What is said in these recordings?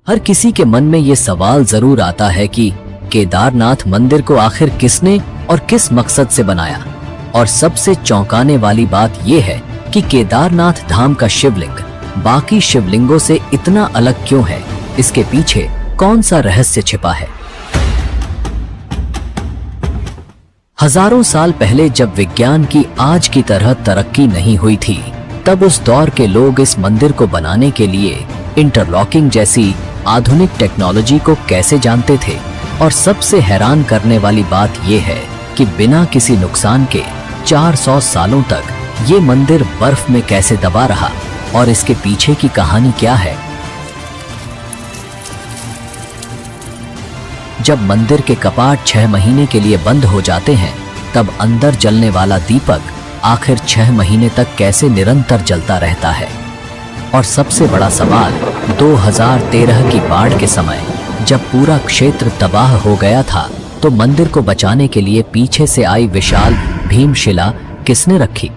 हर किसी के मन में ये सवाल जरूर आता है कि केदारनाथ मंदिर को आखिर किसने और किस मकसद से बनाया। और सबसे चौंकाने वाली बात यह है कि केदारनाथ धाम का शिवलिंग बाकी शिवलिंगों से इतना अलग क्यों है, इसके पीछे कौन सा रहस्य छिपा है। हजारों साल पहले जब विज्ञान की आज की तरह तरक्की नहीं हुई थी, तब उस दौर के लोग इस मंदिर को बनाने के लिए इंटरलॉकिंग जैसी आधुनिक टेक्नोलॉजी को कैसे जानते थे। और सबसे हैरान करने वाली बात यह है कि बिना किसी नुकसान के 400 सालों तक ये मंदिर बर्फ में कैसे दबा रहा और इसके पीछे की कहानी क्या है। जब मंदिर के कपाट 6 महीने के लिए बंद हो जाते हैं, तब अंदर जलने वाला दीपक आखिर 6 महीने तक कैसे निरंतर जलता रहता है। और सबसे बड़ा सवाल 2013 की बाढ़ के समय जब पूरा क्षेत्र तबाह हो गया था, तो मंदिर को बचाने के लिए पीछे से आई विशाल भीमशिला किसने रखी।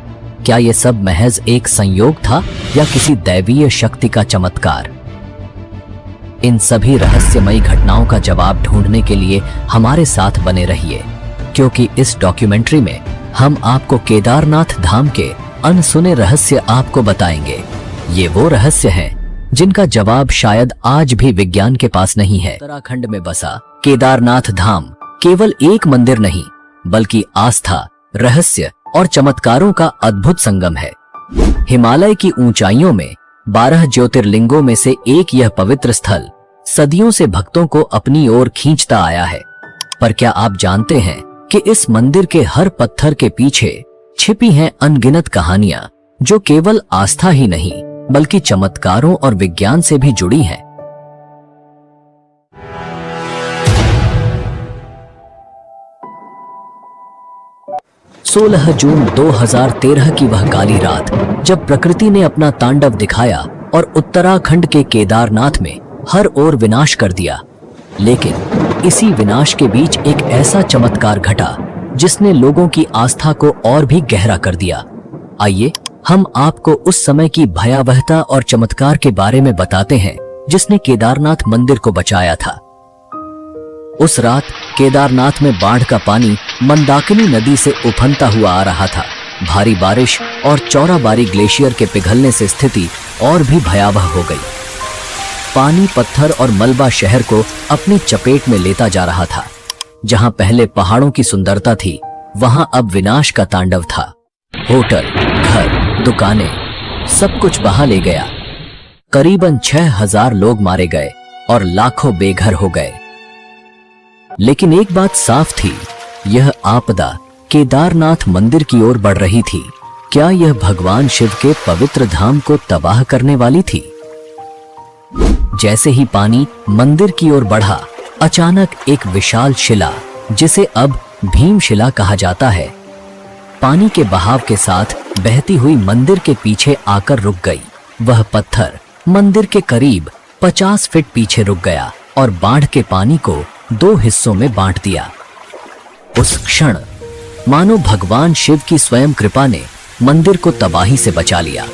क्या यह सब महज एक संयोग था या किसी दैवीय शक्ति का चमत्कार। इन सभी रहस्यमयी घटनाओं का जवाब ढूंढने के लिए हमारे साथ बने रहिए, क्योंकि इस डॉक्यूमेंट्री में हम आपको केदारनाथ धाम के अनसुने रहस्य आपको बताएंगे। ये वो रहस्य हैं जिनका जवाब शायद आज भी विज्ञान के पास नहीं है। उत्तराखंड में बसा केदारनाथ धाम केवल एक मंदिर नहीं, बल्कि आस्था, रहस्य और चमत्कारों का अद्भुत संगम है। हिमालय की ऊंचाइयों में 12 ज्योतिर्लिंगों में से एक यह पवित्र स्थल सदियों से भक्तों को अपनी ओर खींचता आया है। पर क्या आप जानते हैं कि इस मंदिर के हर पत्थर के पीछे छिपी हैं अनगिनत कहानियां, जो केवल आस्था ही नहीं बल्कि चमत्कारों और विज्ञान से भी जुड़ी हैं। 16 जून 2013 की वह काली रात, जब प्रकृति ने अपना तांडव दिखाया और उत्तराखंड के केदारनाथ में हर ओर विनाश कर दिया। लेकिन इसी विनाश के बीच एक ऐसा चमत्कार घटा जिसने लोगों की आस्था को और भी गहरा कर दिया। आइए हम आपको उस समय की भयावहता और चमत्कार के बारे में बताते हैं जिसने केदारनाथ मंदिर को बचाया था। उस रात केदारनाथ में बाढ़ का पानी मंदाकिनी नदी से उफनता हुआ आ रहा था। भारी बारिश और चौराबाड़ी ग्लेशियर के पिघलने से स्थिति और भी भयावह हो गई। पानी, पत्थर और मलबा शहर को अपनी चपेट में लेता जा रहा था। जहां पहले पहाड़ों की सुंदरता थी, वहां अब विनाश का तांडव था। होटल, घर, दुकानें, सब कुछ बहा ले गया। करीबन 6000 लोग मारे गए और लाखों बेघर हो गए। लेकिन एक बात साफ थी, यह आपदा केदारनाथ मंदिर की ओर बढ़ रही थी। क्या यह भगवान शिव के पवित्र धाम को तबाह करने वाली थी? जैसे ही पानी मंदिर की ओर बढ़ा, अचानक एक विशाल शिला, जिसे अब भीमशिला कहा जाता है, पानी के बहाव के साथ बहती हुई मंदिर के पीछे आकर रुक गई। वह पत्थर मंदिर के करीब 50 फीट पीछे रुक गया और बाढ़ के पानी को 2 हिस्सों में बांट दिया। उस क्षण मानो भगवान शिव की स्वयं कृपा ने मंदिर को तबाही से बचा लिया।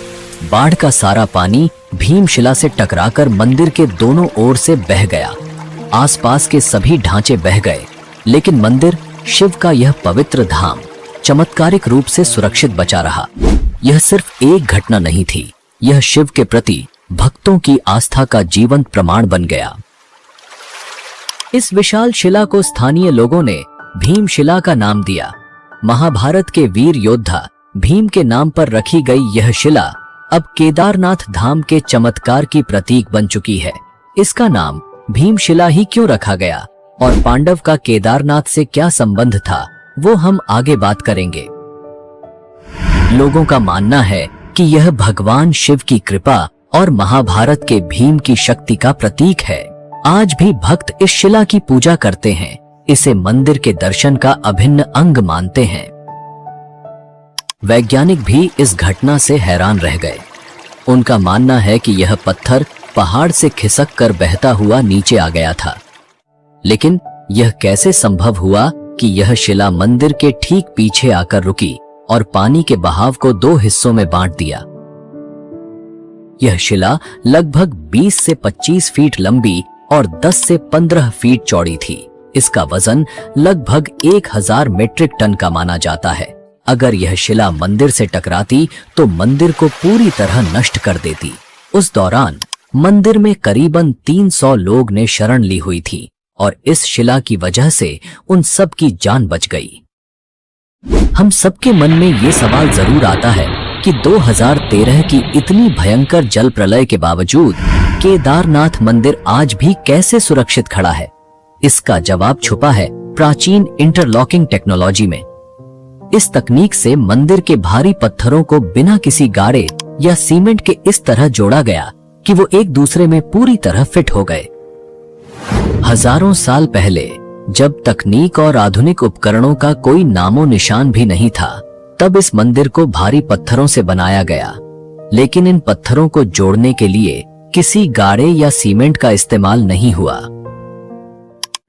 बाढ़ का सारा पानी भीमशिला से टकराकर मंदिर के दोनों ओर से बह गया। आसपास के सभी ढांचे बह गए, लेकिन मंदिर, शिव का यह पवित्र धाम, चमत्कारिक रूप से सुरक्षित बचा रहा। यह सिर्फ एक घटना नहीं थी, यह शिव के प्रति भक्तों की आस्था का जीवंत प्रमाण बन गया। इस विशाल शिला को स्थानीय लोगों ने भीमशिला का नाम दिया। महाभारत के वीर योद्धा भीम के नाम पर रखी गई यह शिला अब केदारनाथ धाम के चमत्कार की प्रतीक बन चुकी है। इसका नाम भीमशिला ही क्यों रखा गया और पांडव का केदारनाथ से क्या संबंध था, वो हम आगे बात करेंगे। लोगों का मानना है कि यह भगवान शिव की कृपा और महाभारत के भीम की शक्ति का प्रतीक है। आज भी भक्त इस शिला की पूजा करते हैं, इसे मंदिर के दर्शन का अभिन्न अंग मानते हैं। वैज्ञानिक भी इस घटना से हैरान रह गए। उनका मानना है कि यह पत्थर पहाड़ से खिसक कर बहता हुआ नीचे आ गया था। लेकिन यह कैसे संभव हुआ कि यह शिला मंदिर के ठीक पीछे आकर रुकी और पानी के बहाव को 2 हिस्सों में बांट दिया? यह शिला लगभग 20 से 25 फीट लंबी और 10 से 15 फीट चौड़ी थी। इसका वजन लगभग 1000 मीट्रिक टन का माना जाता है। अगर यह शिला मंदिर से टकराती तो मंदिर को पूरी तरह नष्ट कर देती। उस दौरान मंदिर में करीबन 300 लोग ने शरण ली हुई थी और इस शिला की वजह से उन सब की जान बच गई। हम सबके मन में ये सवाल जरूर आता है कि 2013 की इतनी भयंकर जल प्रलय के बावजूद केदारनाथ मंदिर आज भी कैसे सुरक्षित खड़ा है। इसका जवाब छुपा है प्राचीन इंटरलॉकिंग टेक्नोलॉजी में। इस तकनीक से मंदिर के भारी पत्थरों को बिना किसी गाड़े या सीमेंट के इस तरह जोड़ा गया कि वो एक दूसरे में पूरी तरह फिट हो गए। हजारों साल पहले जब तकनीक और आधुनिक उपकरणों का कोई नामो निशान भी नहीं था, तब इस मंदिर को भारी पत्थरों से बनाया गया। लेकिन इन पत्थरों को जोड़ने के लिए किसी गाड़े या सीमेंट का इस्तेमाल नहीं हुआ।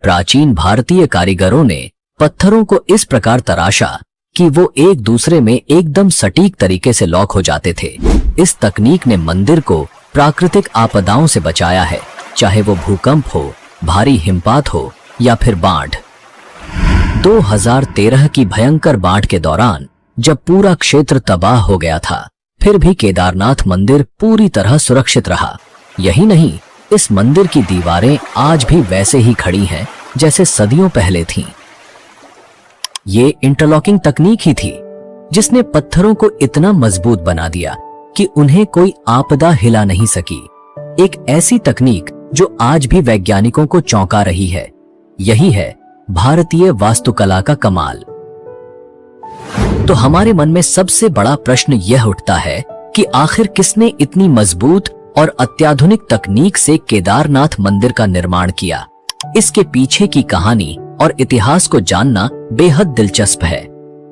प्राचीन भारतीय कारीगरों ने पत्थरों को इस प्रकार तराशा कि वो एक दूसरे में एकदम सटीक तरीके से लॉक हो जाते थे। इस तकनीक ने मंदिर को प्राकृतिक आपदाओं से बचाया है, चाहे वो भूकंप हो, भारी हिमपात हो या फिर बाढ़। 2013 की भयंकर बाढ़ के दौरान जब पूरा क्षेत्र तबाह हो गया था, फिर भी केदारनाथ मंदिर पूरी तरह सुरक्षित रहा। यही नहीं, इस मंदिर की दीवारें आज भी वैसे ही खड़ी हैं जैसे सदियों पहले थीं। ये इंटरलॉकिंग तकनीक ही थी जिसने पत्थरों को इतना मजबूत बना दिया कि उन्हें कोई आपदा हिला नहीं सकी। एक ऐसी तकनीक जो आज भी वैज्ञानिकों को चौंका रही है। यही है भारतीय वास्तुकला का कमाल। तो हमारे मन में सबसे बड़ा प्रश्न यह उठता है कि आखिर किसने इतनी मजबूत और अत्याधुनिक तकनीक से केदारनाथ मंदिर का निर्माण किया। इसके पीछे की कहानी और इतिहास को जानना बेहद दिलचस्प है।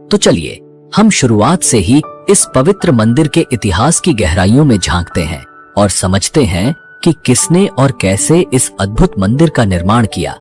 तो चलिए हम शुरुआत से ही इस पवित्र मंदिर के इतिहास की गहराइयों में झांकते हैं और समझते हैं कि किसने और कैसे इस अद्भुत मंदिर का निर्माण किया।